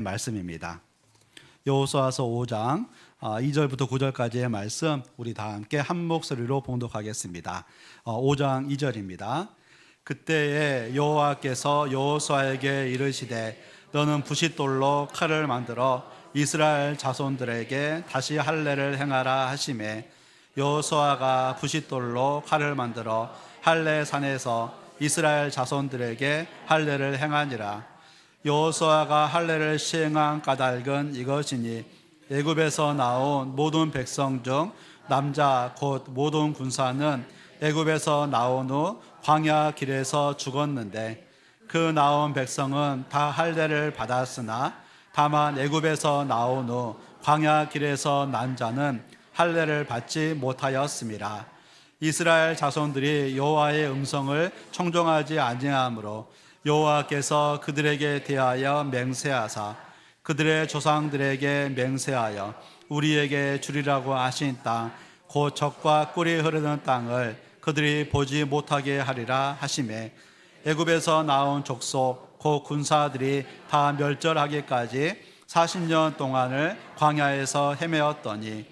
말씀입니다. 여호수아서 5장 2절부터 9절까지의 말씀 우리 다 함께 한 목소리로 봉독하겠습니다. 5장 2절입니다. 그때에 여호와께서 여호수아에게 이르시되 너는 부싯돌로 칼을 만들어 이스라엘 자손들에게 다시 할례를 행하라 하시매 여호수아가 부싯돌로 칼을 만들어 할례 산에서 이스라엘 자손들에게 할례를 행하니라. 여호수아가 할례를 시행한 까닭은 이것이니 애굽에서 나온 모든 백성 중 남자 곧 모든 군사는 애굽에서 나온 후 광야 길에서 죽었는데 그 나온 백성은 다 할례를 받았으나 다만 애굽에서 나온 후 광야 길에서 난 자는 할례를 받지 못하였음이라. 이스라엘 자손들이 여호와의 음성을 청종하지 아니하므로 여호와께서 그들에게 대하여 맹세하사 그들의 조상들에게 맹세하여 우리에게 주리라고 하신 땅 곧 젖과 꿀이 흐르는 땅을 그들이 보지 못하게 하리라 하시매 애굽에서 나온 족속 곧 군사들이 다 멸절하기까지 40년 동안을 광야에서 헤매었더니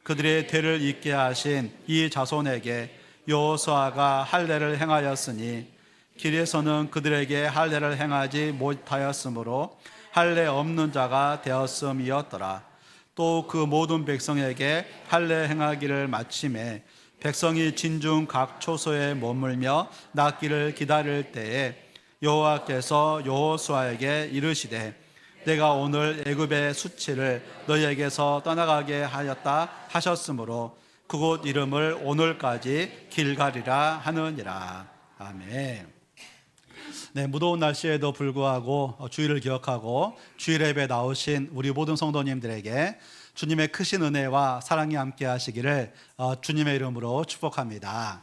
그들의 대를 잇게 하신 이 자손에게 여호수아가 할례를 행하였으니 길에서는 그들에게 할례를 행하지 못하였으므로 할례 없는 자가 되었음이었더라. 또 그 모든 백성에게 할례 행하기를 마침에 백성이 진중 각 초소에 머물며 낫기를 기다릴 때에 여호와께서 여호수아에게 이르시되 내가 오늘 애굽의 수치를 너희에게서 떠나가게 하였다 하셨으므로 그곳 이름을 오늘까지 길갈이라 하느니라. 아멘. 네, 무더운 날씨에도 불구하고 주일을 기억하고 주일 예배에 나오신 우리 모든 성도님들에게 주님의 크신 은혜와 사랑이 함께 하시기를 주님의 이름으로 축복합니다.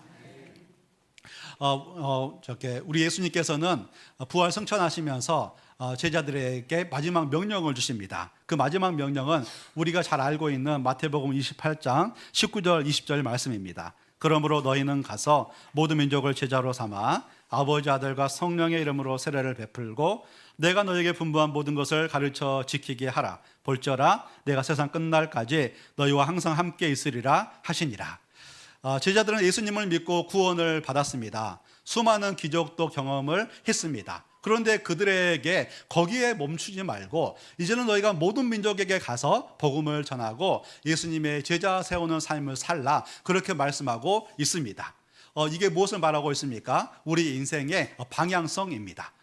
우리 예수님께서는 부활 승천하시면서 제자들에게 마지막 명령을 주십니다. 그 마지막 명령은 우리가 잘 알고 있는 마태복음 28장 19절 20절 말씀입니다. 그러므로 너희는 가서 모든 민족을 제자로 삼아 아버지 아들과 성령의 이름으로 세례를 베풀고 내가 너희에게 분부한 모든 것을 가르쳐 지키게 하라. 볼지어라 내가 세상 끝날까지 너희와 항상 함께 있으리라 하시니라. 제자들은 예수님을 믿고 구원을 받았습니다. 수많은 기적도 경험을 했습니다. 그런데 그들에게 거기에 멈추지 말고 이제는 너희가 모든 민족에게 가서 복음을 전하고 예수님의 제자 세우는 삶을 살라, 그렇게 말씀하고 있습니다. 이게 무엇을 말하고 있습니까? 우리 인생의 방향성입니다.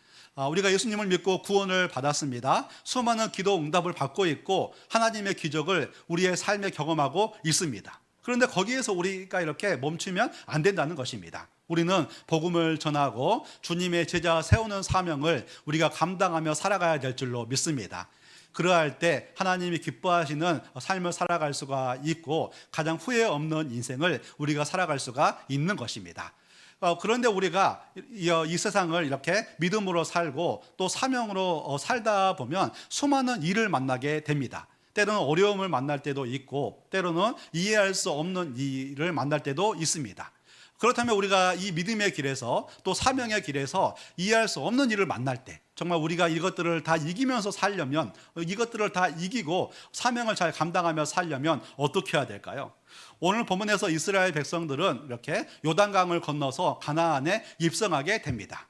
우리가 예수님을 믿고 구원을 받았습니다. 수많은 기도 응답을 받고 있고 하나님의 기적을 우리의 삶에 경험하고 있습니다. 그런데 거기에서 우리가 이렇게 멈추면 안 된다는 것입니다. 우리는 복음을 전하고 주님의 제자 세우는 사명을 우리가 감당하며 살아가야 될 줄로 믿습니다. 그러할 때 하나님이 기뻐하시는 삶을 살아갈 수가 있고 가장 후회 없는 인생을 우리가 살아갈 수가 있는 것입니다. 그런데 우리가 이 세상을 이렇게 믿음으로 살고 또 사명으로 살다 보면 수많은 일을 만나게 됩니다. 때로는 어려움을 만날 때도 있고 때로는 이해할 수 없는 일을 만날 때도 있습니다. 그렇다면 우리가 이 믿음의 길에서 또 사명의 길에서 이해할 수 없는 일을 만날 때 정말 우리가 이것들을 다 이기면서 살려면, 이것들을 다 이기고 사명을 잘 감당하며 살려면 어떻게 해야 될까요? 오늘 본문에서 이스라엘 백성들은 이렇게 요단강을 건너서 가나안에 입성하게 됩니다.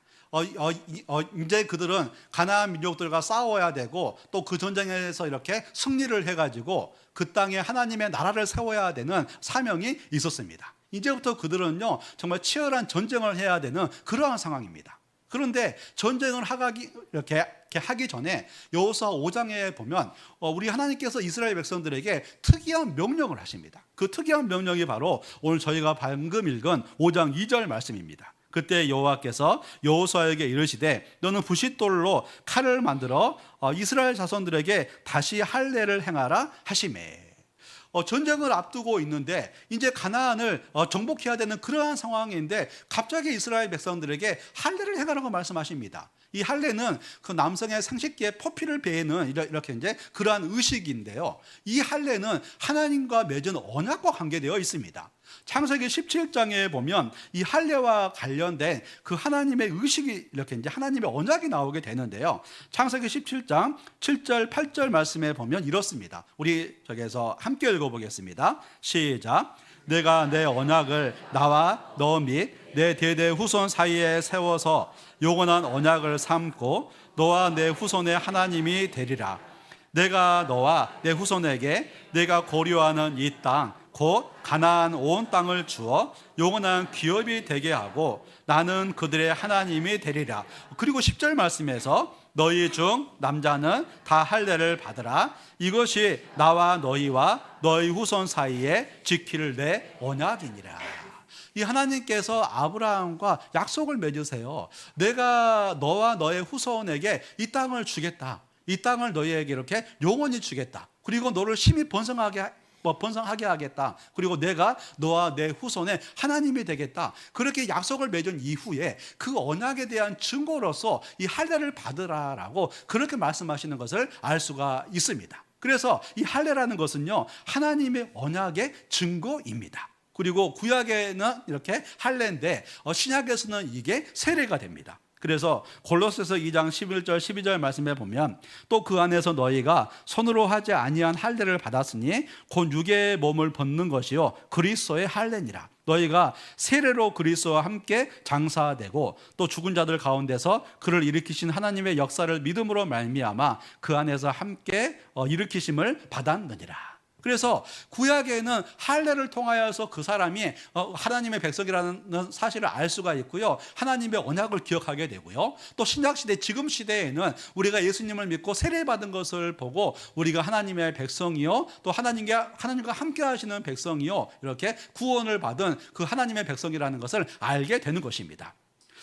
이제 그들은 가나안 민족들과 싸워야 되고 또 그 전쟁에서 이렇게 승리를 해가지고 그 땅에 하나님의 나라를 세워야 되는 사명이 있었습니다. 이제부터 그들은요 정말 치열한 전쟁을 해야 되는 그러한 상황입니다. 그런데 전쟁을 이렇게 하기 전에 여호수아 5장에 보면 우리 하나님께서 이스라엘 백성들에게 특이한 명령을 하십니다. 그 특이한 명령이 바로 오늘 저희가 방금 읽은 5장 2절 말씀입니다. 그때 여호와께서 여호수아에게 이르시되 너는 부싯돌로 칼을 만들어 이스라엘 자손들에게 다시 할례를 행하라 하시매. 전쟁을 앞두고 있는데 이제 가나안을 정복해야 되는 그러한 상황인데 갑자기 이스라엘 백성들에게 할례를 행하라고 말씀하십니다. 이 할례는 그 남성의 생식기에 포피를 베는 이렇게 이제 그러한 의식인데요. 이 할례는 하나님과 맺은 언약과 관계되어 있습니다. 창세기 17장에 보면 이 할례와 관련된 그 하나님의 의식이 이렇게 이제 하나님의 언약이 나오게 되는데요. 창세기 17장 7절 8절 말씀에 보면 이렇습니다. 우리 저기에서 함께 읽어보겠습니다. 시작. 내가 내 언약을 나와 너 및 내 대대 후손 사이에 세워서 영원한 언약을 삼고 너와 내 후손의 하나님이 되리라. 내가 너와 내 후손에게 내가 고려하는 이 땅 곧 가나안 온 땅을 주어 영원한 기업이 되게 하고 나는 그들의 하나님이 되리라. 그리고 10절 말씀에서 너희 중 남자는 다 할례를 받으라. 이것이 나와 너희와 너희 후손 사이에 지킬 내 언약이니라. 이 하나님께서 아브라함과 약속을 맺으세요. 내가 너와 너의 후손에게 이 땅을 주겠다. 이 땅을 너희에게 이렇게 영원히 주겠다. 그리고 너를 심히 번성하게 하겠다. 그리고 내가 너와 내 후손의 하나님이 되겠다. 그렇게 약속을 맺은 이후에 그 언약에 대한 증거로서 이 할례를 받으라라고 그렇게 말씀하시는 것을 알 수가 있습니다. 그래서 이 할례라는 것은요, 하나님의 언약의 증거입니다. 그리고 구약에는 이렇게 할례인데 신약에서는 이게 세례가 됩니다. 그래서 골로새서 2장 11절 12절 말씀에 보면 또 그 안에서 너희가 손으로 하지 아니한 할례를 받았으니 곧 육의 몸을 벗는 것이요 그리스도의 할례니라. 너희가 세례로 그리스도와 함께 장사되고 또 죽은 자들 가운데서 그를 일으키신 하나님의 역사를 믿음으로 말미암아 그 안에서 함께 일으키심을 받았느니라. 그래서 구약에는 할례를 통하여서 그 사람이 하나님의 백성이라는 사실을 알 수가 있고요, 하나님의 언약을 기억하게 되고요, 또 신약시대 지금 시대에는 우리가 예수님을 믿고 세례받은 것을 보고 우리가 하나님의 백성이요 또 하나님과 함께 하시는 백성이요 이렇게 구원을 받은 그 하나님의 백성이라는 것을 알게 되는 것입니다.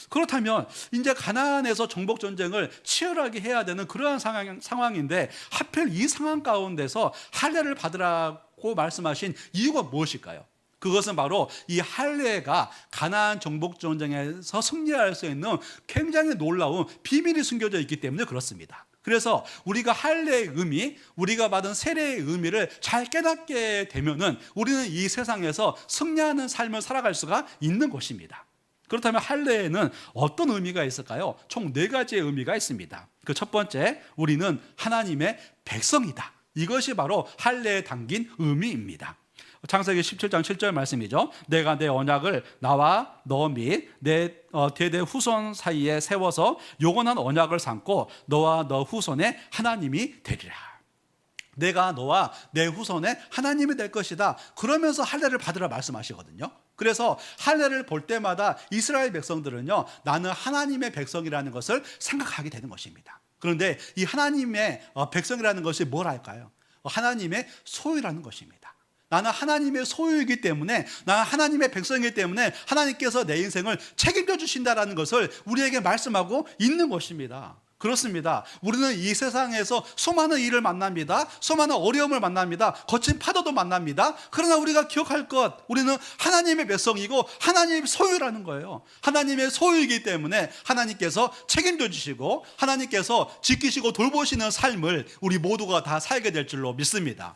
그렇다면 이제 가나안에서 정복 전쟁을 치열하게 해야 되는 그러한 상황인데 하필 이 상황 가운데서 할례를 받으라고 말씀하신 이유가 무엇일까요? 그것은 바로 이 할례가 가나안 정복 전쟁에서 승리할 수 있는 굉장히 놀라운 비밀이 숨겨져 있기 때문에 그렇습니다. 그래서 우리가 할례의 의미, 우리가 받은 세례의 의미를 잘 깨닫게 되면은 우리는 이 세상에서 승리하는 삶을 살아갈 수가 있는 것입니다. 그렇다면 할례에는 어떤 의미가 있을까요? 총 4가지의 의미가 있습니다. 그 첫 번째, 우리는 하나님의 백성이다. 이것이 바로 할례에 담긴 의미입니다. 창세기 17장 7절 말씀이죠. 내가 내 언약을 나와 너 및 내 대대 후손 사이에 세워서 영원한 언약을 삼고 너와 너 후손의 하나님이 되리라. 내가 너와 내 후손의 하나님이 될 것이다. 그러면서 할례를 받으라 말씀하시거든요. 그래서 할례를 볼 때마다 이스라엘 백성들은요, 나는 하나님의 백성이라는 것을 생각하게 되는 것입니다. 그런데 이 하나님의 백성이라는 것이 뭐랄까요? 하나님의 소유라는 것입니다. 나는 하나님의 소유이기 때문에, 나는 하나님의 백성이기 때문에 하나님께서 내 인생을 책임져 주신다라는 것을 우리에게 말씀하고 있는 것입니다. 그렇습니다. 우리는 이 세상에서 수많은 일을 만납니다. 수많은 어려움을 만납니다. 거친 파도도 만납니다. 그러나 우리가 기억할 것, 우리는 하나님의 백성이고 하나님의 소유라는 거예요. 하나님의 소유이기 때문에 하나님께서 책임져 주시고 하나님께서 지키시고 돌보시는 삶을 우리 모두가 다 살게 될 줄로 믿습니다.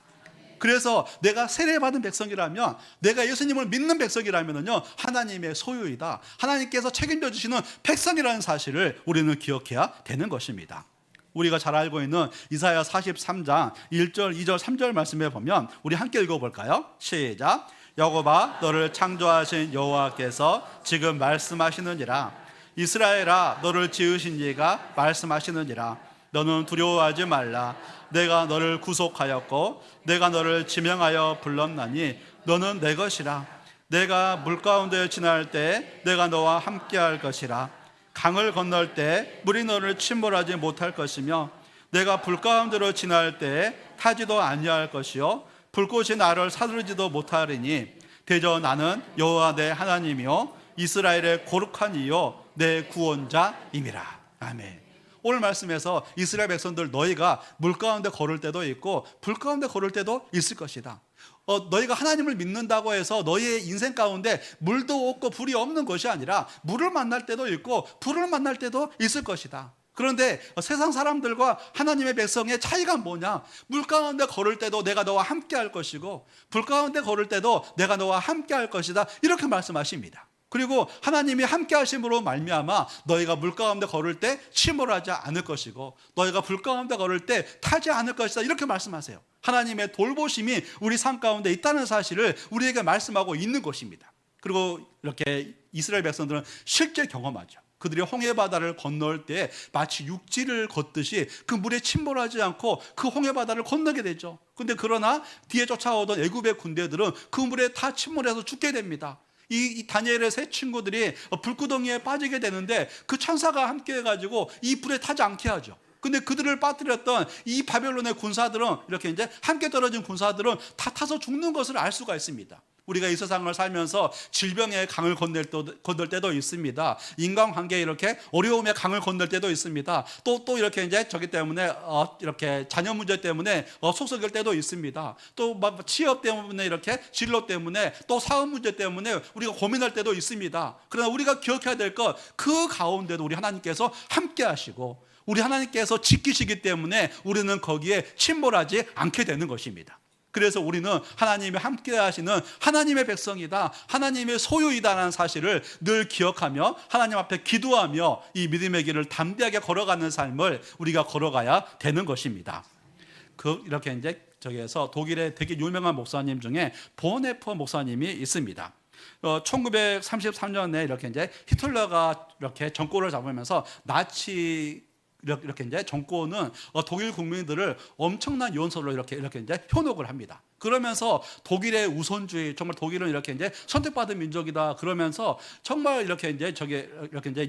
그래서 내가 세례받은 백성이라면, 내가 예수님을 믿는 백성이라면요, 하나님의 소유이다. 하나님께서 책임져 주시는 백성이라는 사실을 우리는 기억해야 되는 것입니다. 우리가 잘 알고 있는 이사야 43장 1절, 2절, 3절 말씀에 보면 우리 함께 읽어볼까요? 시작. 야곱아, 너를 창조하신 여호와께서 지금 말씀하시느니라. 이스라엘아, 너를 지으신 이가 말씀하시느니라. 너는 두려워하지 말라. 내가 너를 구속하였고 내가 너를 지명하여 불렀나니 너는 내 것이라. 내가 물 가운데 지날 때 내가 너와 함께할 것이라. 강을 건널 때 물이 너를 침몰하지 못할 것이며 내가 불 가운데로 지날 때 타지도 아니할 것이요 불꽃이 나를 사르지도 못하리니 대저 나는 여호와 내 하나님이요 이스라엘의 거룩한 이요 내 구원자임이라. 아멘. 오늘 말씀에서 이스라엘 백성들, 너희가 물 가운데 걸을 때도 있고 불 가운데 걸을 때도 있을 것이다. 너희가 하나님을 믿는다고 해서 너희의 인생 가운데 물도 없고 불이 없는 것이 아니라 물을 만날 때도 있고 불을 만날 때도 있을 것이다. 그런데 세상 사람들과 하나님의 백성의 차이가 뭐냐? 물 가운데 걸을 때도 내가 너와 함께 할 것이고 불 가운데 걸을 때도 내가 너와 함께 할 것이다, 이렇게 말씀하십니다. 그리고 하나님이 함께 하심으로 말미암아 너희가 물 가운데 걸을 때 침몰하지 않을 것이고 너희가 불 가운데 걸을 때 타지 않을 것이다, 이렇게 말씀하세요. 하나님의 돌보심이 우리 삶 가운데 있다는 사실을 우리에게 말씀하고 있는 것입니다. 그리고 이렇게 이스라엘 백성들은 실제 경험하죠. 그들이 홍해바다를 건널 때 마치 육지를 걷듯이 그 물에 침몰하지 않고 그 홍해바다를 건너게 되죠. 근데 그러나 뒤에 쫓아오던 애굽의 군대들은 그 물에 다 침몰해서 죽게 됩니다. 이 다니엘의 세 친구들이 불구덩이에 빠지게 되는데 그 천사가 함께 해가지고 이 불에 타지 않게 하죠. 근데 그들을 빠뜨렸던 이 바벨론의 군사들은, 이렇게 이제 함께 떨어진 군사들은 다 타서 죽는 것을 알 수가 있습니다. 우리가 이 세상을 살면서 질병의 강을 건널 때도 있습니다. 인간관계에 이렇게 어려움의 강을 건널 때도 있습니다. 또 이렇게 이제 저기 때문에 이렇게 자녀 문제 때문에 속썩일 때도 있습니다. 또 취업 때문에 이렇게 진로 때문에 또 사업 문제 때문에 우리가 고민할 때도 있습니다. 그러나 우리가 기억해야 될 것, 그 가운데도 우리 하나님께서 함께 하시고 우리 하나님께서 지키시기 때문에 우리는 거기에 침몰하지 않게 되는 것입니다. 그래서 우리는 하나님이 함께 하시는 하나님의 백성이다, 하나님의 소유이다라는 사실을 늘 기억하며 하나님 앞에 기도하며 이 믿음의 길을 담대하게 걸어가는 삶을 우리가 걸어가야 되는 것입니다. 이렇게 이제 저기에서 독일의 되게 유명한 목사님 중에 보네퍼 목사님이 있습니다. 1933년에 이렇게 이제 히틀러가 이렇게 정권을 잡으면서 나치 이렇게 이제 정권은 독일 국민들을 엄청난 연설로 이렇게 이제 현혹을 합니다. 그러면서 독일의 우선주의, 정말 독일은 이렇게 이제 선택받은 민족이다 그러면서 정말 이렇게 이제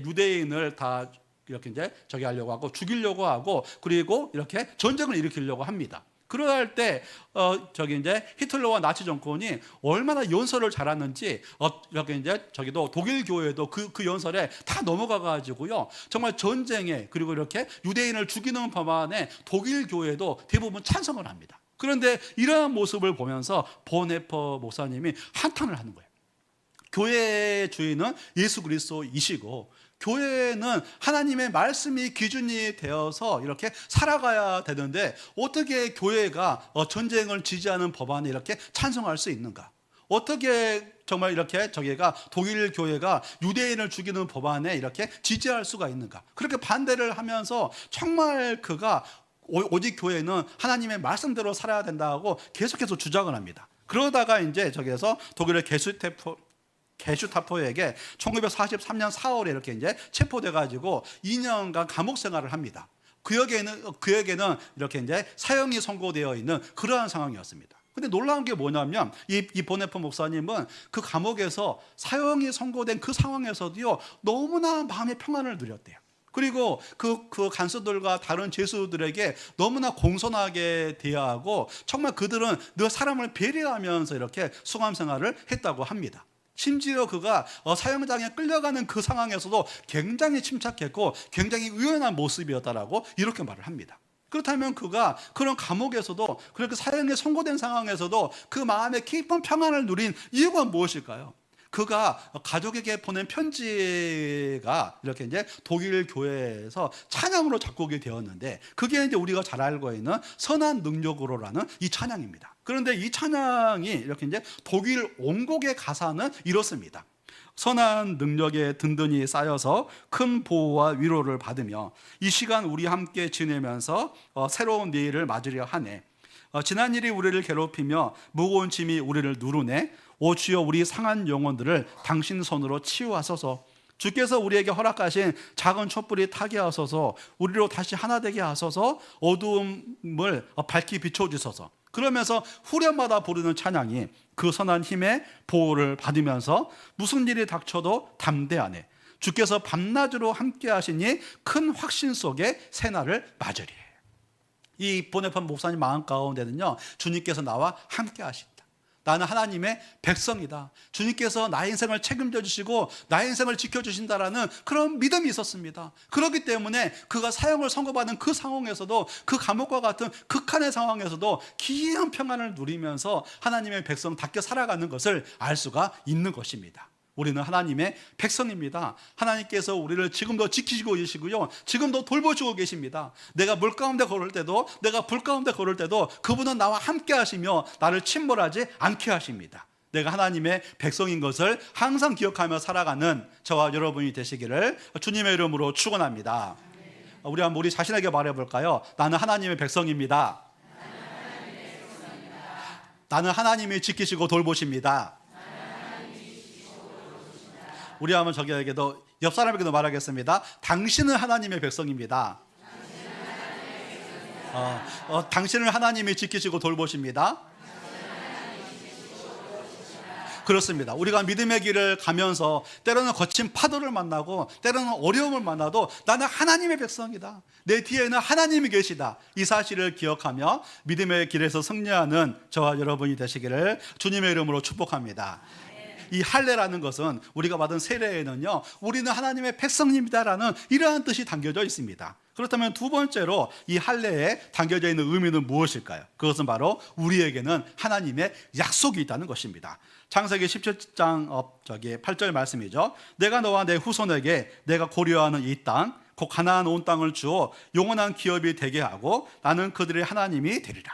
유대인을 다 이렇게 이제 하려고 하고 죽이려고 하고 그리고 이렇게 전쟁을 일으키려고 합니다. 그럴 때 이제 히틀러와 나치 정권이 얼마나 연설을 잘하는지 이렇게 이제 독일 교회도 그 연설에 다 넘어가 가지고요, 정말 전쟁에 그리고 이렇게 유대인을 죽이는 법안에 독일 교회도 대부분 찬성을 합니다. 그런데 이러한 모습을 보면서 보네퍼 목사님이 한탄을 하는 거예요. 교회의 주인은 예수 그리스도이시고 교회는 하나님의 말씀이 기준이 되어서 이렇게 살아가야 되는데 어떻게 교회가 전쟁을 지지하는 법안에 이렇게 찬성할 수 있는가? 어떻게 정말 이렇게 독일 교회가 유대인을 죽이는 법안에 이렇게 지지할 수가 있는가? 그렇게 반대를 하면서 정말 그가 오직 교회는 하나님의 말씀대로 살아야 된다고 계속해서 주장을 합니다. 그러다가 이제 독일의 게슈타포에게 1943년 4월에 이렇게 이제 체포돼 가지고 2년간 감옥 생활을 합니다. 그에게는 이렇게 이제 사형이 선고되어 있는 그러한 상황이었습니다. 근데 놀라운 게 뭐냐면 이 보네퍼 목사님은 그 감옥에서 사형이 선고된 그 상황에서도요, 너무나 마음의 평안을 누렸대요. 그리고 그 간수들과 다른 죄수들에게 너무나 공손하게 대하고 정말 그들은 늘 사람을 배려하면서 이렇게 수감 생활을 했다고 합니다. 심지어 그가 사형장에 끌려가는 그 상황에서도 굉장히 침착했고 굉장히 의연한 모습이었다라고 이렇게 말을 합니다. 그렇다면 그가 그런 감옥에서도 그렇게 사형에 선고된 상황에서도 그 마음의 깊은 평안을 누린 이유가 무엇일까요? 그가 가족에게 보낸 편지가 이렇게 이제 독일 교회에서 찬양으로 작곡이 되었는데 그게 이제 우리가 잘 알고 있는 선한 능력으로라는 이 찬양입니다. 그런데 이 찬양이 이렇게 이제 독일 원곡의 가사는 이렇습니다. 선한 능력에 든든히 쌓여서 큰 보호와 위로를 받으며 이 시간 우리 함께 지내면서 새로운 내일을 맞으려 하네. 지난 일이 우리를 괴롭히며 무거운 짐이 우리를 누르네. 오 주여 우리 상한 영혼들을 당신 손으로 치유하소서. 주께서 우리에게 허락하신 작은 촛불이 타게 하소서. 우리로 다시 하나 되게 하소서. 어두움을 밝히 비춰주소서. 그러면서 후렴마다 부르는 찬양이 그 선한 힘의 보호를 받으면서 무슨 일이 닥쳐도 담대하네. 주께서 밤낮으로 함께 하시니 큰 확신 속에 새날을 맞으리. 이 보네퍼 목사님 마음 가운데는요, 주님께서 나와 함께 하신다. 나는 하나님의 백성이다. 주님께서 나의 인생을 책임져 주시고 나의 인생을 지켜주신다라는 그런 믿음이 있었습니다. 그렇기 때문에 그가 사형을 선고받은 그 상황에서도, 그 감옥과 같은 극한의 상황에서도 귀한 평안을 누리면서 하나님의 백성답게 살아가는 것을 알 수가 있는 것입니다. 우리는 하나님의 백성입니다. 하나님께서 우리를 지금도 지키시고 계시고요, 지금도 돌보시고 계십니다. 내가 물 가운데 걸을 때도, 내가 불 가운데 걸을 때도 그분은 나와 함께 하시며 나를 침몰하지 않게 하십니다. 내가 하나님의 백성인 것을 항상 기억하며 살아가는 저와 여러분이 되시기를 주님의 이름으로 축원합니다. 우리 자신에게 말해볼까요? 나는 하나님의 백성입니다. 나는 하나님이 지키시고 돌보십니다. 우리 한번 저기에게도, 옆 사람에게도 말하겠습니다. 당신은 하나님의 백성입니다. 당신을 하나님이 지키시고 돌보십니다. 그렇습니다. 우리가 믿음의 길을 가면서 때로는 거친 파도를 만나고 때로는 어려움을 만나도 나는 하나님의 백성이다, 내 뒤에는 하나님이 계시다, 이 사실을 기억하며 믿음의 길에서 승리하는 저와 여러분이 되시기를 주님의 이름으로 축복합니다. 이 할례라는 것은 우리가 받은 세례에는요, 우리는 하나님의 백성입니다라는 이러한 뜻이 담겨져 있습니다. 그렇다면 두 번째로 이 할례에 담겨져 있는 의미는 무엇일까요? 그것은 바로 우리에게는 하나님의 약속이 있다는 것입니다. 창세기 17장 8절 말씀이죠. 내가 너와 내 후손에게 내가 고려하는 이 땅 곧 가나안 온 땅을 주어 영원한 기업이 되게 하고 나는 그들의 하나님이 되리라.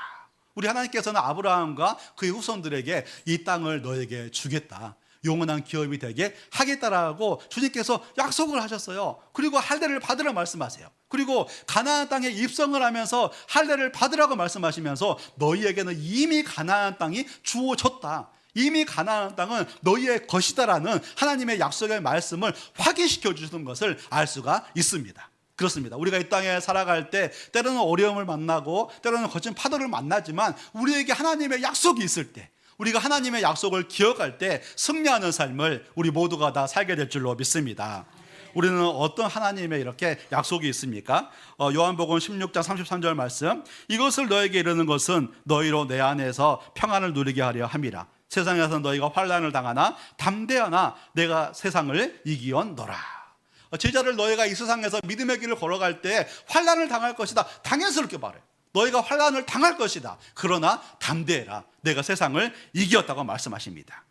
우리 하나님께서는 아브라함과 그의 후손들에게 이 땅을 너에게 주겠다, 영원한 기업이 되게 하겠다라고 주님께서 약속을 하셨어요. 그리고 할례를 받으라 말씀하세요. 그리고 가나안 땅에 입성을 하면서 할례를 받으라고 말씀하시면서 너희에게는 이미 가나안 땅이 주어졌다, 이미 가나안 땅은 너희의 것이다라는 하나님의 약속의 말씀을 확인시켜 주시는 것을 알 수가 있습니다. 그렇습니다. 우리가 이 땅에 살아갈 때 때로는 어려움을 만나고 때로는 거친 파도를 만나지만 우리에게 하나님의 약속이 있을 때, 우리가 하나님의 약속을 기억할 때 승리하는 삶을 우리 모두가 다 살게 될 줄로 믿습니다. 우리는 어떤 하나님의 이렇게 약속이 있습니까? 요한복음 16장 33절 말씀, 이것을 너에게 이르는 것은 너희로 내 안에서 평안을 누리게 하려 함이라. 세상에서 너희가 환난을 당하나 담대하나 내가 세상을 이기었노라. 제자를 너희가 이 세상에서 믿음의 길을 걸어갈 때 환난을 당할 것이다, 당연스럽게 말해요. 너희가 환난을 당할 것이다, 그러나 담대해라, 내가 세상을 이기었다고 말씀하십니다.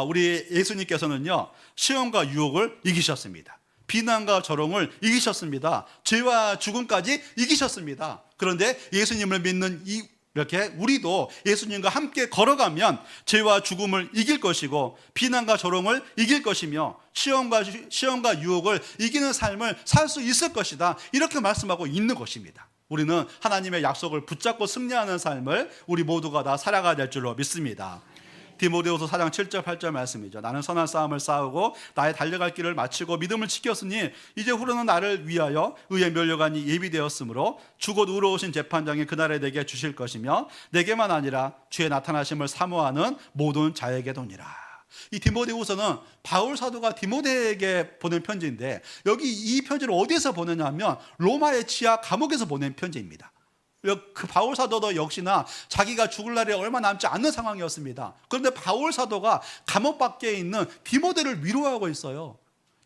우리 예수님께서는요, 시험과 유혹을 이기셨습니다. 비난과 조롱을 이기셨습니다. 죄와 죽음까지 이기셨습니다. 그런데 예수님을 믿는 이렇게 우리도 예수님과 함께 걸어가면 죄와 죽음을 이길 것이고 비난과 조롱을 이길 것이며 시험과 유혹을 이기는 삶을 살 수 있을 것이다, 이렇게 말씀하고 있는 것입니다. 우리는 하나님의 약속을 붙잡고 승리하는 삶을 우리 모두가 다 살아가야 될 줄로 믿습니다. 디모데후서 4장 7절 8절 말씀이죠. 나는 선한 싸움을 싸우고 나의 달려갈 길을 마치고 믿음을 지켰으니 이제 후로는 나를 위하여 의의 면류관이 예비되었으므로 주곧 의로우신 재판장이 그날에 내게 주실 것이며 내게만 아니라 주의 나타나심을 사모하는 모든 자에게도니라. 이 디모데후서는 바울 사도가 디모데에게 보낸 편지인데, 여기 이 편지를 어디에서 보내냐면 로마의 지하 감옥에서 보낸 편지입니다. 그 바울 사도도 역시나 자기가 죽을 날이 얼마 남지 않는 상황이었습니다. 그런데 바울 사도가 감옥 밖에 있는 디모데를 위로하고 있어요.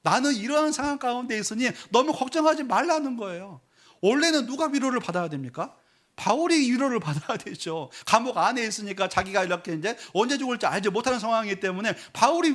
나는 이러한 상황 가운데 있으니 너무 걱정하지 말라는 거예요. 원래는 누가 위로를 받아야 됩니까? 바울이 위로를 받아야 되죠. 감옥 안에 있으니까 자기가 이렇게 이제 언제 죽을지 알지 못하는 상황이기 때문에 바울이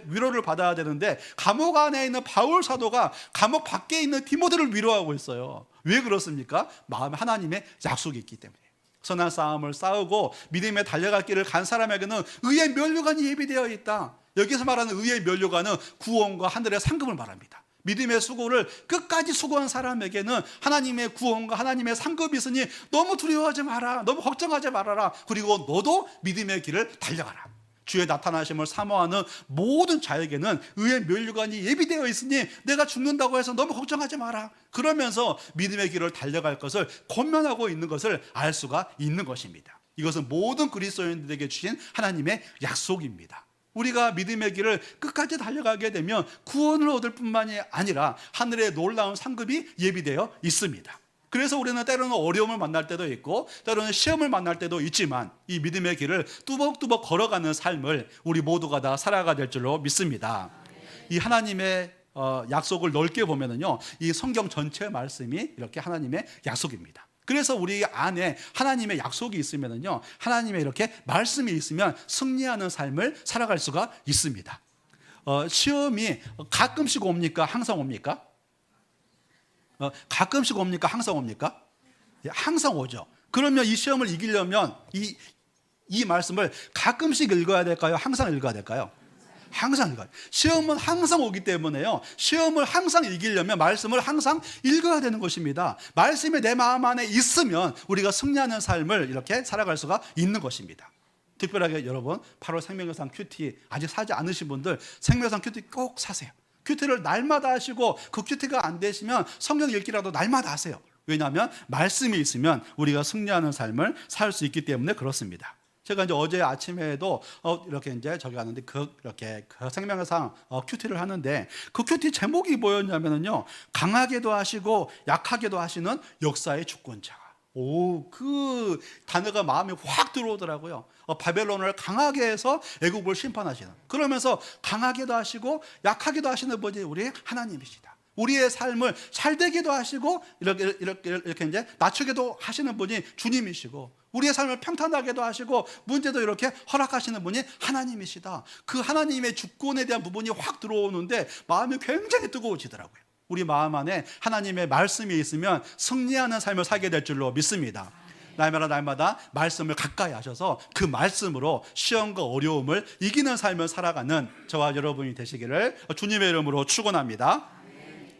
위로를 받아야 되는데, 감옥 안에 있는 바울 사도가 감옥 밖에 있는 디모데를 위로하고 있어요. 왜 그렇습니까? 마음에 하나님의 약속이 있기 때문에. 선한 싸움을 싸우고 믿음에 달려갈 길을 간 사람에게는 의의 면류관이 예비되어 있다. 여기서 말하는 의의 면류관은 구원과 하늘의 상급을 말합니다. 믿음의 수고를 끝까지 수고한 사람에게는 하나님의 구원과 하나님의 상급이 있으니 너무 두려워하지 마라, 너무 걱정하지 말아라. 그리고 너도 믿음의 길을 달려가라. 주의 나타나심을 사모하는 모든 자에게는 의의 면류관이 예비되어 있으니 내가 죽는다고 해서 너무 걱정하지 마라. 그러면서 믿음의 길을 달려갈 것을 권면하고 있는 것을 알 수가 있는 것입니다. 이것은 모든 그리스도인들에게 주신 하나님의 약속입니다. 우리가 믿음의 길을 끝까지 달려가게 되면 구원을 얻을 뿐만이 아니라 하늘의 놀라운 상급이 예비되어 있습니다. 그래서 우리는 때로는 어려움을 만날 때도 있고 때로는 시험을 만날 때도 있지만 이 믿음의 길을 뚜벅뚜벅 걸어가는 삶을 우리 모두가 다 살아가야 될 줄로 믿습니다. 이 하나님의 약속을 넓게 보면은요, 이 성경 전체 말씀이 이렇게 하나님의 약속입니다. 그래서 우리 안에 하나님의 약속이 있으면은요, 하나님의 이렇게 말씀이 있으면 승리하는 삶을 살아갈 수가 있습니다. 시험이 가끔씩 옵니까? 항상 옵니까? 가끔씩 옵니까? 항상 옵니까? 예, 항상 오죠. 그러면 이 시험을 이기려면 이 말씀을 가끔씩 읽어야 될까요? 항상 읽어야 될까요? 항상 읽어요. 시험은 항상 오기 때문에요. 시험을 항상 이기려면 말씀을 항상 읽어야 되는 것입니다. 말씀이 내 마음 안에 있으면 우리가 승리하는 삶을 이렇게 살아갈 수가 있는 것입니다. 특별하게 여러분 8월 생명여상 큐티 아직 사지 않으신 분들 생명여상 큐티 꼭 사세요. 큐티를 날마다 하시고 그 큐티가 안 되시면 성경 읽기라도 날마다 하세요. 왜냐하면 말씀이 있으면 우리가 승리하는 삶을 살 수 있기 때문에 그렇습니다. 제가 이제 어제 아침에도 이렇게 이제 저기 갔는데 이렇게 생명여상 큐티를 하는데 그 큐티 제목이 뭐였냐면요, 강하게도 하시고 약하게도 하시는 역사의 주권자. 그 단어가 마음에 확 들어오더라고요. 바벨론을 강하게 해서 애국을 심판하시는, 그러면서 강하게도 하시고 약하게도 하시는 분이 우리 하나님이시다. 우리의 삶을 잘되게도 하시고 이렇게 이제 낮추게도 하시는 분이 주님이시고, 우리의 삶을 평탄하게도 하시고 문제도 이렇게 허락하시는 분이 하나님이시다. 그 하나님의 주권에 대한 부분이 확 들어오는데 마음이 굉장히 뜨거워지더라고요. 우리 마음 안에 하나님의 말씀이 있으면 승리하는 삶을 살게 될 줄로 믿습니다. 날마다 말씀을 가까이 하셔서 그 말씀으로 시험과 어려움을 이기는 삶을 살아가는 저와 여러분이 되시기를 주님의 이름으로 축원합니다.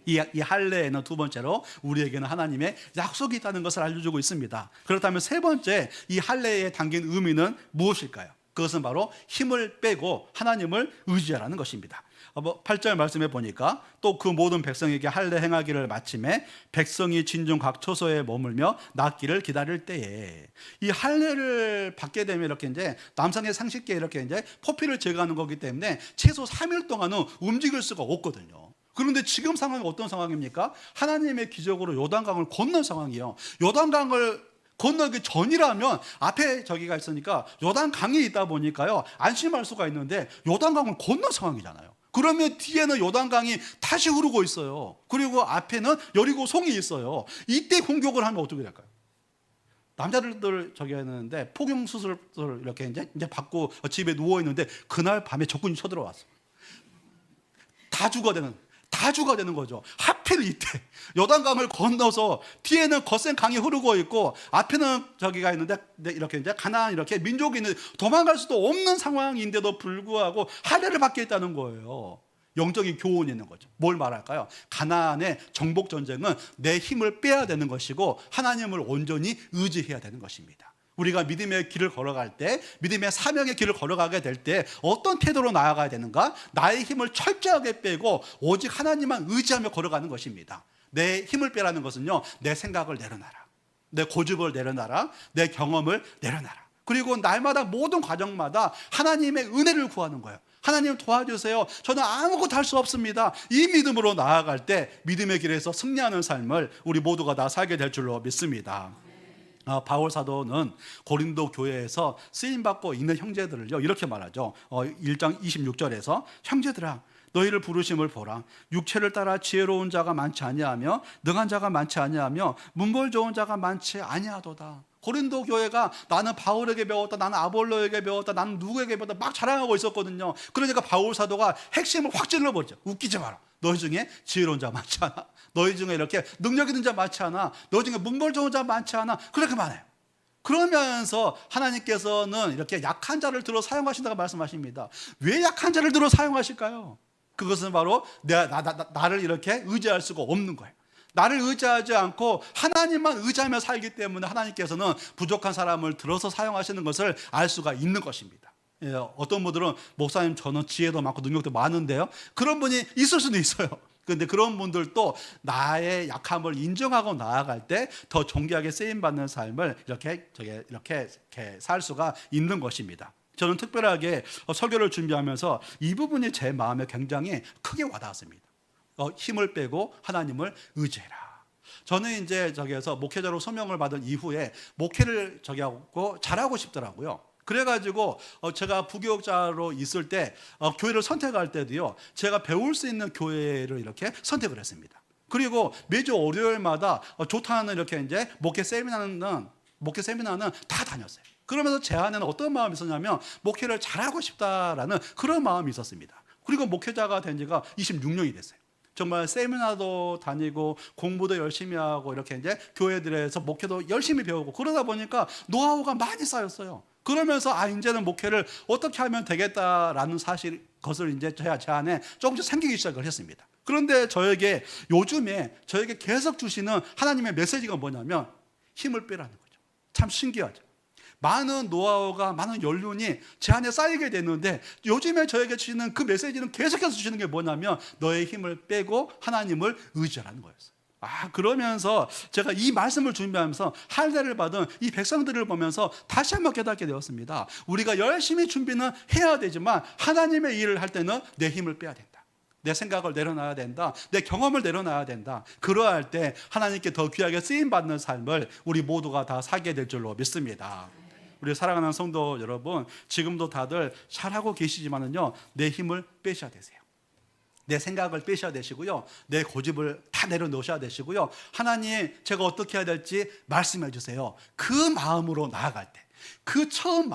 이 할례에는 두 번째로 우리에게는 하나님의 약속이 있다는 것을 알려주고 있습니다. 그렇다면 세 번째, 이 할례에 담긴 의미는 무엇일까요? 그것은 바로 힘을 빼고 하나님을 의지하라는 것입니다. 8절 말씀해 보니까 또 그 모든 백성에게 할례 행하기를 마침에 백성이 진중 각 처소에 머물며 낫기를 기다릴 때에, 이 할례를 받게 되면 이렇게 이제 남성의 상식계 이렇게 이제 포피를 제거하는 거기 때문에 최소 3일 동안은 움직일 수가 없거든요. 그런데 지금 상황이 어떤 상황입니까? 하나님의 기적으로 요단강을 건넌 상황이에요. 요단강을 건너기 전이라면 앞에 저기가 있으니까 요단강이 있다 보니까요 안심할 수가 있는데 요단강을 건넌 상황이잖아요. 그러면 뒤에는 요단강이 다시 흐르고 있어요. 그리고 앞에는 여리고 송이 있어요. 이때 공격을 하면 어떻게 될까요? 남자들 저기 했는데 포경 수술을 이렇게 이제 받고 집에 누워 있는데 그날 밤에 적군이 쳐들어왔어. 다 죽어야 되는 거죠. 하필 이때 요단강을 건너서 뒤에는 거센 강이 흐르고 있고 앞에는 저기가 있는데 이렇게 이제 가나안 이렇게 민족이 있는데 도망갈 수도 없는 상황인데도 불구하고 할례를 받게 있다는 거예요. 영적인 교훈이 있는 거죠. 뭘 말할까요? 가나안의 정복 전쟁은 내 힘을 빼야 되는 것이고 하나님을 온전히 의지해야 되는 것입니다. 우리가 믿음의 길을 걸어갈 때, 믿음의 사명의 길을 걸어가게 될 때 어떤 태도로 나아가야 되는가? 나의 힘을 철저하게 빼고 오직 하나님만 의지하며 걸어가는 것입니다. 내 힘을 빼라는 것은요, 내 생각을 내려놔라, 내 고집을 내려놔라, 내 경험을 내려놔라. 그리고 날마다 모든 과정마다 하나님의 은혜를 구하는 거예요. 하나님 도와주세요. 저는 아무것도 할 수 없습니다. 이 믿음으로 나아갈 때 믿음의 길에서 승리하는 삶을 우리 모두가 다 살게 될 줄로 믿습니다. 바울 사도는 고린도 교회에서 쓰임받고 있는 형제들을요 이렇게 말하죠. 1장 26절에서 형제들아 너희를 부르심을 보라. 육체를 따라 지혜로운 자가 많지 아니하며 능한 자가 많지 아니하며 문벌 좋은 자가 많지 아니하도다. 고린도 교회가 나는 바울에게 배웠다, 나는 아볼로에게 배웠다, 나는 누구에게 배웠다 막 자랑하고 있었거든요. 그러니까 바울 사도가 핵심을 확 찔러버리죠. 웃기지 마라. 너희 중에 지혜로운 자 많지 않아? 너희 중에 이렇게 능력 있는 자 많지 않아? 너희 중에 문벌 좋은 자 많지 않아? 그렇게 말해요. 그러면서 하나님께서는 이렇게 약한 자를 들어 사용하신다고 말씀하십니다. 왜 약한 자를 들어 사용하실까요? 그것은 바로 나를 이렇게 의지할 수가 없는 거예요. 나를 의지하지 않고 하나님만 의지하며 살기 때문에 하나님께서는 부족한 사람을 들어서 사용하시는 것을 알 수가 있는 것입니다. 예, 어떤 분들은 목사님 저는 지혜도 많고 능력도 많은데요, 그런 분이 있을 수도 있어요. 그런데 그런 분들도 나의 약함을 인정하고 나아갈 때 더 존귀하게 쓰임받는 삶을 이렇게 살 수가 있는 것입니다. 저는 특별하게 설교를 준비하면서 이 부분이 제 마음에 굉장히 크게 와닿았습니다. 힘을 빼고 하나님을 의지해라. 저는 이제 저기에서 목회자로 소명을 받은 이후에 목회를 하고 잘하고 싶더라고요. 그래가지고 제가 부교육자로 있을 때 교회를 선택할 때도요, 제가 배울 수 있는 교회를 이렇게 선택을 했습니다. 그리고 매주 월요일마다 좋다는 이렇게 이제 목회 세미나는 다 다녔어요. 그러면서 제 안에는 어떤 마음이 있었냐면 목회를 잘하고 싶다라는 그런 마음이 있었습니다. 그리고 목회자가 된 지가 26년이 됐어요. 정말 세미나도 다니고 공부도 열심히 하고 이렇게 이제 교회들에서 목회도 열심히 배우고 그러다 보니까 노하우가 많이 쌓였어요. 그러면서 이제는 목회를 어떻게 하면 되겠다라는 것을 이제 제 안에 조금씩 생기기 시작을 했습니다. 그런데 요즘에 저에게 계속 주시는 하나님의 메시지가 뭐냐면 힘을 빼라는 거죠. 참 신기하죠. 많은 노하우가, 많은 연륜이 제 안에 쌓이게 됐는데 요즘에 저에게 주시는 그 메시지는 계속해서 주시는 게 뭐냐면 너의 힘을 빼고 하나님을 의지하라는 거였어요. 그러면서 제가 이 말씀을 준비하면서 할례를 받은 이 백성들을 보면서 다시 한번 깨닫게 되었습니다. 우리가 열심히 준비는 해야 되지만 하나님의 일을 할 때는 내 힘을 빼야 된다. 내 생각을 내려놔야 된다. 내 경험을 내려놔야 된다. 그러할 때 하나님께 더 귀하게 쓰임받는 삶을 우리 모두가 다 살게 될 줄로 믿습니다. 우리 사랑하는 성도 여러분, 지금도 다들 잘하고 계시지만은요, 내 힘을 빼셔야 되세요. 내 생각을 빼셔야 되시고요, 내 고집을 다 내려놓으셔야 되시고요, 하나님 제가 어떻게 해야 될지 말씀해 주세요. 그 마음으로 나아갈 때, 그 처음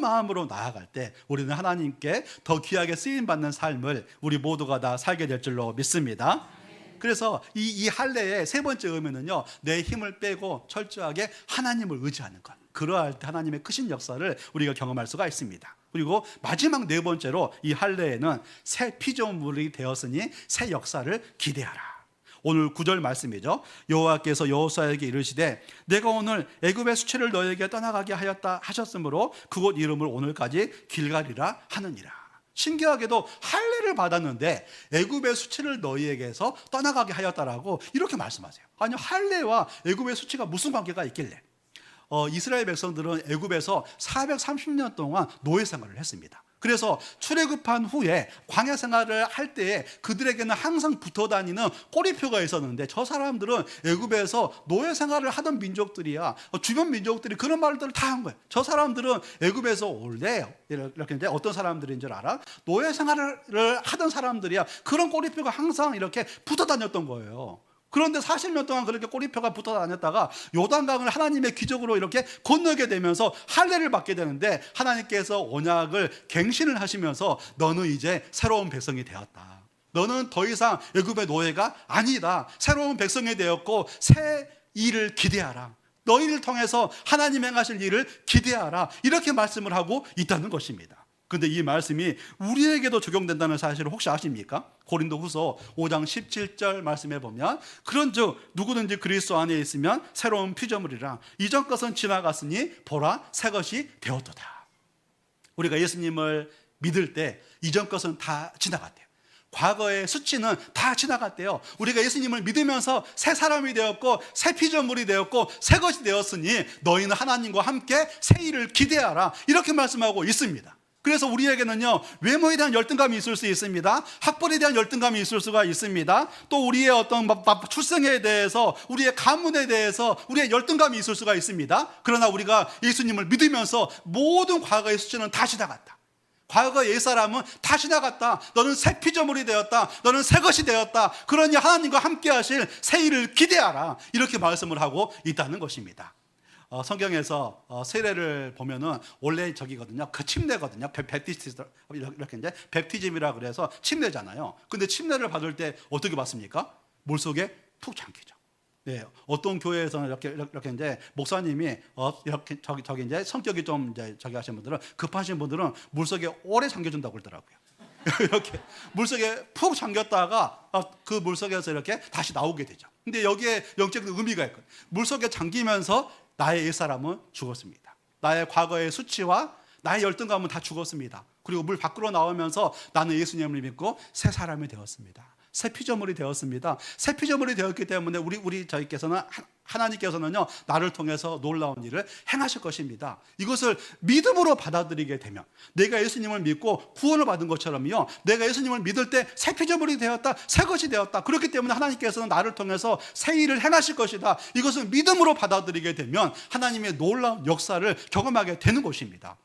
마음으로 나아갈 때 우리는 하나님께 더 귀하게 쓰임받는 삶을 우리 모두가 다 살게 될 줄로 믿습니다. 그래서 이 할례의 세 번째 의미는요, 내 힘을 빼고 철저하게 하나님을 의지하는 것. 그러할 때 하나님의 크신 역사를 우리가 경험할 수가 있습니다. 그리고 마지막 네 번째로 이 할례에는 새 피조물이 되었으니 새 역사를 기대하라. 오늘 9절 말씀이죠. 여호와께서 여호수아에게 이르시되 내가 오늘 애굽의 수치를 너에게 떠나가게 하였다 하셨으므로 그곳 이름을 오늘까지 길갈이라 하느니라. 신기하게도 할례를 받았는데 애굽의 수치를 너희에게서 떠나가게 하였다라고 이렇게 말씀하세요. 아니, 할례와 애굽의 수치가 무슨 관계가 있길래? 이스라엘 백성들은 애굽에서 430년 동안 노예 생활을 했습니다. 그래서 출애굽한 후에 광야 생활을 할 때에 그들에게는 항상 붙어 다니는 꼬리표가 있었는데 저 사람들은 애굽에서 노예 생활을 하던 민족들이야. 주변 민족들이 그런 말들을 다 한 거예요. 저 사람들은 애굽에서 올래 이렇게 이제 어떤 사람들인 줄 알아? 노예 생활을 하던 사람들이야. 그런 꼬리표가 항상 이렇게 붙어 다녔던 거예요. 그런데 40년 동안 그렇게 꼬리표가 붙어 다녔다가 요단강을 하나님의 기적으로 이렇게 건너게 되면서 할례를 받게 되는데 하나님께서 언약을 갱신을 하시면서 너는 이제 새로운 백성이 되었다. 너는 더 이상 애굽의 노예가 아니다. 새로운 백성이 되었고 새 일을 기대하라. 너희를 통해서 하나님 행하실 일을 기대하라. 이렇게 말씀을 하고 있다는 것입니다. 근데 이 말씀이 우리에게도 적용된다는 사실을 혹시 아십니까? 고린도후서 5장 17절 말씀에 보면 그런즉 누구든지 그리스도 안에 있으면 새로운 피조물이라 이전 것은 지나갔으니 보라 새 것이 되었도다. 우리가 예수님을 믿을 때 이전 것은 다 지나갔대요. 과거의 수치는 다 지나갔대요. 우리가 예수님을 믿으면서 새 사람이 되었고 새 피조물이 되었고 새 것이 되었으니 너희는 하나님과 함께 새 일을 기대하라. 이렇게 말씀하고 있습니다. 그래서 우리에게는요, 외모에 대한 열등감이 있을 수 있습니다. 학벌에 대한 열등감이 있을 수가 있습니다. 또 우리의 어떤 출생에 대해서, 우리의 가문에 대해서 우리의 열등감이 있을 수가 있습니다. 그러나 우리가 예수님을 믿으면서 모든 과거의 수치는 다 지나갔다. 과거의 옛사람은 다 지나갔다. 너는 새 피조물이 되었다. 너는 새 것이 되었다. 그러니 하나님과 함께 하실 새 일을 기대하라. 이렇게 말씀을 하고 있다는 것입니다. 성경에서 세례를 보면은 원래 저기거든요. 그 침례거든요. 이렇게 이제 뵙티즘이라 그래서 침례잖아요. 근데 침례를 받을 때 어떻게 받습니까? 물속에 푹 잠기죠. 네, 어떤 교회에서는 이렇게 이제 목사님이 이렇게 저기 이제 성격이 좀 이제 저기 하신 분들은 급하신 분들은 물속에 오래 잠겨준다고 그러더라고요. 이렇게 물속에 푹 잠겼다가 그 물속에서 이렇게 다시 나오게 되죠. 근데 여기에 영적인 의미가 있거든요. 물속에 잠기면서 나의 옛사람은 죽었습니다. 나의 과거의 수치와 나의 열등감은 다 죽었습니다. 그리고 물 밖으로 나오면서 나는 예수님을 믿고 새 사람이 되었습니다. 새 피조물이 되었습니다. 새 피조물이 되었기 때문에 저희께서는 하나님께서는요, 나를 통해서 놀라운 일을 행하실 것입니다. 이것을 믿음으로 받아들이게 되면 내가 예수님을 믿고 구원을 받은 것처럼요, 내가 예수님을 믿을 때 새 피조물이 되었다, 새 것이 되었다. 그렇기 때문에 하나님께서는 나를 통해서 새 일을 행하실 것이다. 이것을 믿음으로 받아들이게 되면 하나님의 놀라운 역사를 경험하게 되는 것입니다.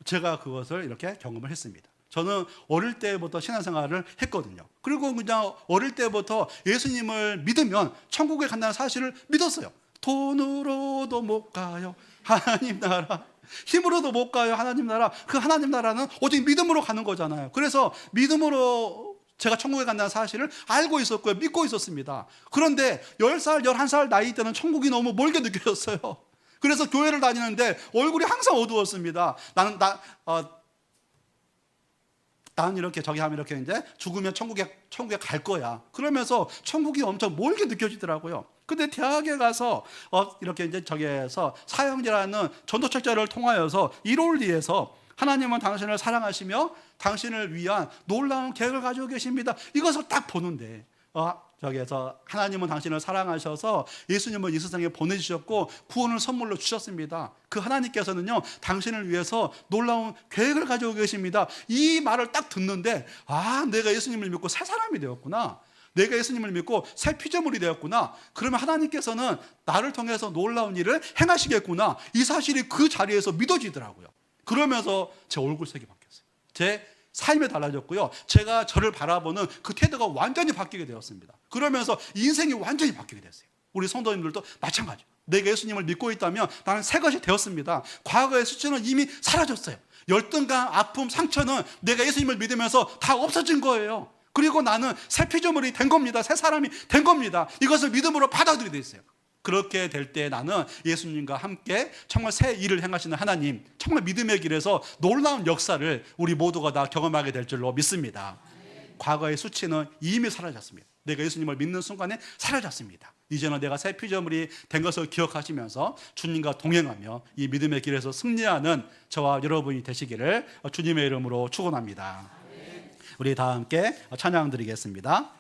제가 그것을 이렇게 경험을 했습니다. 저는 어릴 때부터 신앙생활을 했거든요. 그리고 그냥 어릴 때부터 예수님을 믿으면 천국에 간다는 사실을 믿었어요. 돈으로도 못 가요, 하나님 나라. 힘으로도 못 가요, 하나님 나라. 그 하나님 나라는 오직 믿음으로 가는 거잖아요. 그래서 믿음으로 제가 천국에 간다는 사실을 알고 있었고요, 믿고 있었습니다. 그런데 10살, 11살 나이 때는 천국이 너무 멀게 느껴졌어요. 그래서 교회를 다니는데 얼굴이 항상 어두웠습니다. 나는 이렇게 저기 하면 이렇게 이제 죽으면 천국에 갈 거야. 그러면서 천국이 엄청 멀게 느껴지더라고요. 근데 대학에 가서 이렇게 이제 저기에서 사형제라는 전도책자를 통하여서 이론리에서 하나님은 당신을 사랑하시며 당신을 위한 놀라운 계획을 가지고 계십니다. 이것을 딱 보는데 저기에서 하나님은 당신을 사랑하셔서 예수님을 이 세상에 보내주셨고 구원을 선물로 주셨습니다. 그 하나님께서는요, 당신을 위해서 놀라운 계획을 가지고 계십니다. 이 말을 딱 듣는데 내가 예수님을 믿고 새 사람이 되었구나. 내가 예수님을 믿고 새 피조물이 되었구나. 그러면 하나님께서는 나를 통해서 놀라운 일을 행하시겠구나. 이 사실이 그 자리에서 믿어지더라고요. 그러면서 제 얼굴색이 바뀌었어요. 제 삶이 달라졌고요, 제가 저를 바라보는 그 태도가 완전히 바뀌게 되었습니다. 그러면서 인생이 완전히 바뀌게 됐어요. 우리 성도님들도 마찬가지예요. 내가 예수님을 믿고 있다면 나는 새 것이 되었습니다. 과거의 수치는 이미 사라졌어요. 열등감, 아픔, 상처는 내가 예수님을 믿으면서 다 없어진 거예요. 그리고 나는 새 피조물이 된 겁니다. 새 사람이 된 겁니다. 이것을 믿음으로 받아들이게 됐어요. 그렇게 될 때 나는 예수님과 함께 정말 새 일을 행하시는 하나님, 정말 믿음의 길에서 놀라운 역사를 우리 모두가 다 경험하게 될 줄로 믿습니다. 과거의 수치는 이미 사라졌습니다. 내가 예수님을 믿는 순간에 사라졌습니다. 이제는 내가 새 피조물이 된 것을 기억하시면서 주님과 동행하며 이 믿음의 길에서 승리하는 저와 여러분이 되시기를 주님의 이름으로 축원합니다. 우리 다 함께 찬양 드리겠습니다.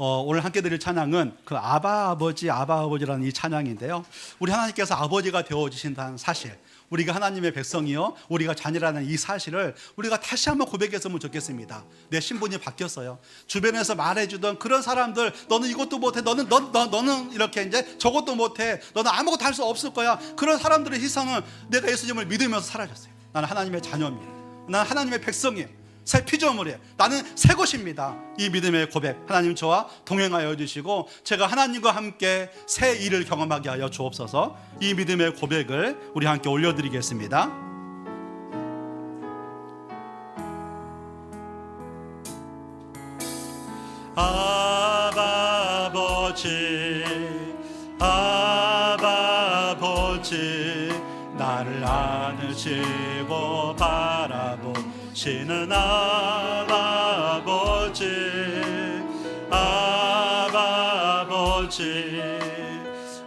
오늘 함께 드릴 찬양은 그 아바 아버지라는 이 찬양인데요, 우리 하나님께서 아버지가 되어주신다는 사실, 우리가 하나님의 백성이요 우리가 자녀라는 이 사실을 우리가 다시 한번 고백했으면 좋겠습니다. 내 신분이 바뀌었어요. 주변에서 말해주던 그런 사람들, 너는 이것도 못해, 너는 이렇게 이제 저것도 못해, 너는 아무것도 할 수 없을 거야, 그런 사람들의 희생은 내가 예수님을 믿으면서 사라졌어요. 나는 하나님의 자녀입니다. 나는 하나님의 백성이에요. 새 피조물이에요. 나는 새 것입니다. 이 믿음의 고백, 하나님 저와 동행하여 주시고 제가 하나님과 함께 새 일을 경험하게 하여 주옵소서. 이 믿음의 고백을 우리 함께 올려드리겠습니다. 아바 아버지, 아바 아버지, 나를 안으시고 바라보시는 아바 아버지, 아바 아버지,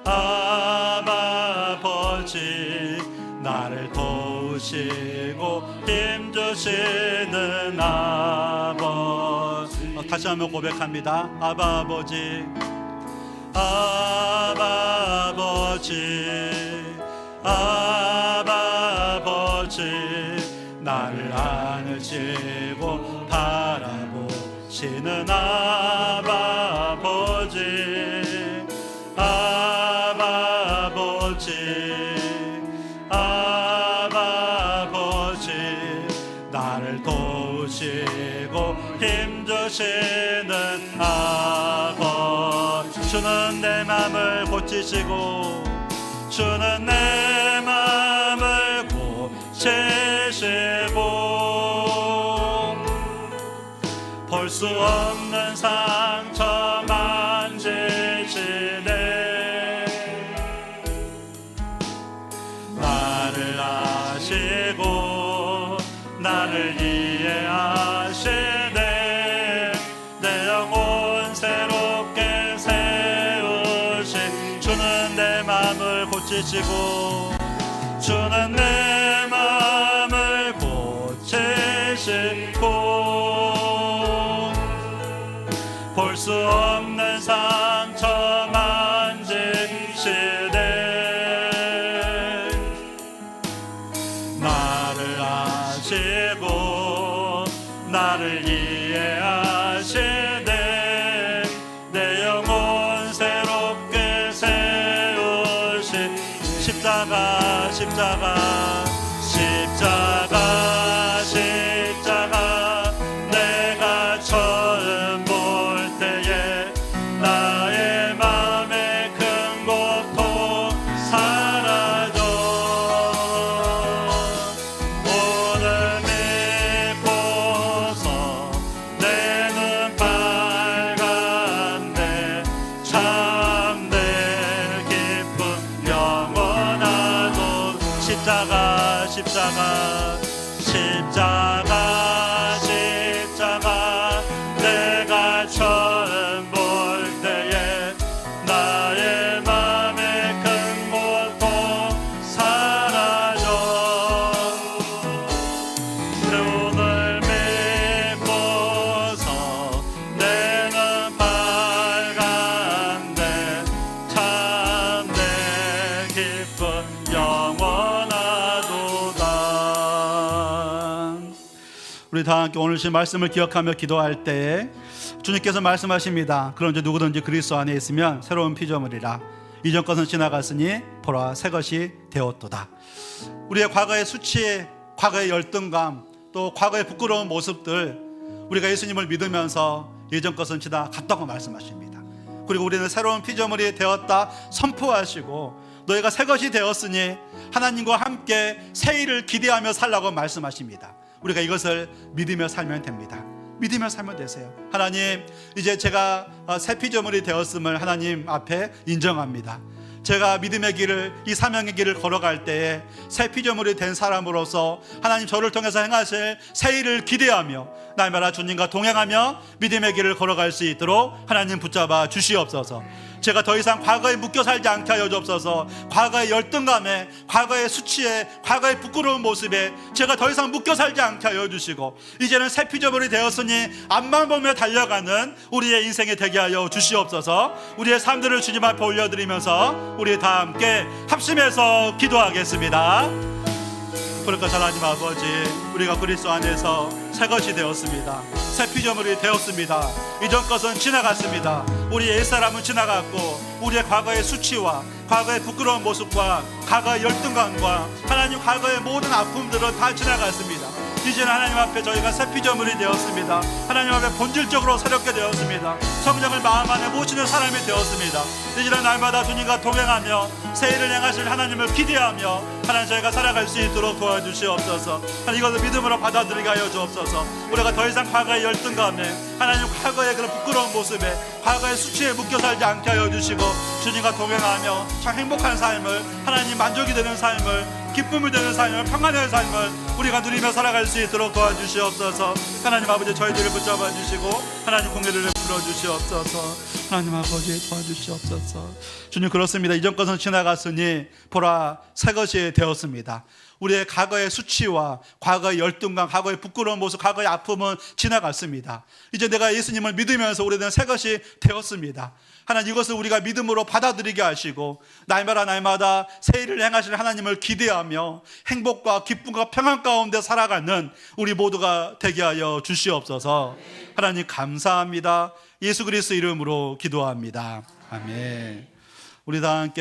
아바 아버지, 나를 도우시고 힘주시는 아버지. 다시 한번 고백합니다. 아바 아버지, 아바 아버지, 아바 아버지, 나를 안으시고 바라보시는 아바 아버지, 아바 아버지, 아바 아버지, 나를 도우시고 힘주시는 아버지. 주는 내 맘을 고치시고, 주는 내 맘을 고치시고, 볼 수 없는 상처 만지시네. 나를 아시고 나를 이해하시네. 내 영혼 새롭게 세우신 주는 내 맘을 고치시고, 주는 내 맘을 고치시고, 볼 수 없는 상처 만지시네. 나를 아시고 나를 이해하시네. 내 영혼 새롭게 세우신 십자가, 십자가, 십자가, 십자가. 내가 처음 볼 때에 나의 맘의 큰 고통 사라져. 십자가 십자가 십자가 십자가 내가 처음 볼 때에 나의 맘에 큰 고통 사라져 눈을 믿고서 내는 밝은데 참내 기쁨 영원하도다. 우리 다 함께 오늘 주신 말씀을 기억하며 기도할 때에 주님께서 말씀하십니다. 그런즉 누구든지 그리스도 안에 있으면 새로운 피조물이라 이전 것은 지나갔으니 보라 새 것이 되었도다. 우리의 과거의 수치, 과거의 열등감, 또 과거의 부끄러운 모습들, 우리가 예수님을 믿으면서 예전 것은 지나갔다고 말씀하십니다. 그리고 우리는 새로운 피조물이 되었다 선포하시고 너희가 새 것이 되었으니 하나님과 함께 새 일을 기대하며 살라고 말씀하십니다. 우리가 이것을 믿으며 살면 됩니다. 믿으며 살면 되세요. 하나님, 이제 제가 새 피조물이 되었음을 하나님 앞에 인정합니다. 제가 믿음의 길을, 이 사명의 길을 걸어갈 때에 새 피조물이 된 사람으로서 하나님 저를 통해서 행하실 새 일을 기대하며 날마다 주님과 동행하며 믿음의 길을 걸어갈 수 있도록 하나님 붙잡아 주시옵소서. 제가 더 이상 과거에 묶여 살지 않게 하여 주옵소서. 과거의 열등감에, 과거의 수치에, 과거의 부끄러운 모습에 제가 더 이상 묶여 살지 않게 하여 주시고 이제는 새 피조물이 되었으니 앞만 보며 달려가는 우리의 인생이 되게 하여 주시옵소서. 우리의 삶들을 주님 앞에 올려드리면서 우리 다 함께 합심해서 기도하겠습니다. 그러니까 하나님 아버지, 우리가 그리스도 안에서 새 것이 되었습니다. 새 피조물이 되었습니다. 이전 것은 지나갔습니다. 우리의 옛사람은 지나갔고 우리의 과거의 수치와 과거의 부끄러운 모습과 과거의 열등감과 하나님 과거의 모든 아픔들은 다 지나갔습니다. 이제는 하나님 앞에 저희가 새 피조물이 되었습니다. 하나님 앞에 본질적으로 새롭게 되었습니다. 성령을 마음 안에 모시는 사람이 되었습니다. 이제는 날마다 주님과 동행하며 새 일을 행하실 하나님을 기대하며 하나님 저희가 살아갈 수 있도록 도와주시옵소서. 하나님 이것을 믿음으로 받아들이게 하여 주옵소서. 우리가 더 이상 과거의 열등감에 하나님 과거의 그런 부끄러운 모습에 과거의 수치에 묶여 살지 않게 하여 주시고 주님과 동행하며 참 행복한 삶을, 하나님 만족이 되는 삶을, 기쁨이 되는 삶을, 평안의 삶을 우리가 누리며 살아갈 수 있도록 도와주시옵소서. 하나님 아버지 저희들을 붙잡아 주시고 하나님 공의를 베풀어 주시옵소서. 하나님 아버지 도와주시옵소서. 주님 그렇습니다. 이전 것은 지나갔으니 보라 새 것이 되었습니다. 우리의 과거의 수치와 과거의 열등감, 과거의 부끄러운 모습, 과거의 아픔은 지나갔습니다. 이제 내가 예수님을 믿으면서 우리는 새 것이 되었습니다. 하나님 이것을 우리가 믿음으로 받아들이게 하시고 날마다 새 일을 행하실 하나님을 기대하며 행복과 기쁨과 평안 가운데 살아가는 우리 모두가 되게 하여 주시옵소서. 하나님 감사합니다. 예수 그리스도 이름으로 기도합니다. 아멘. 우리 다 함께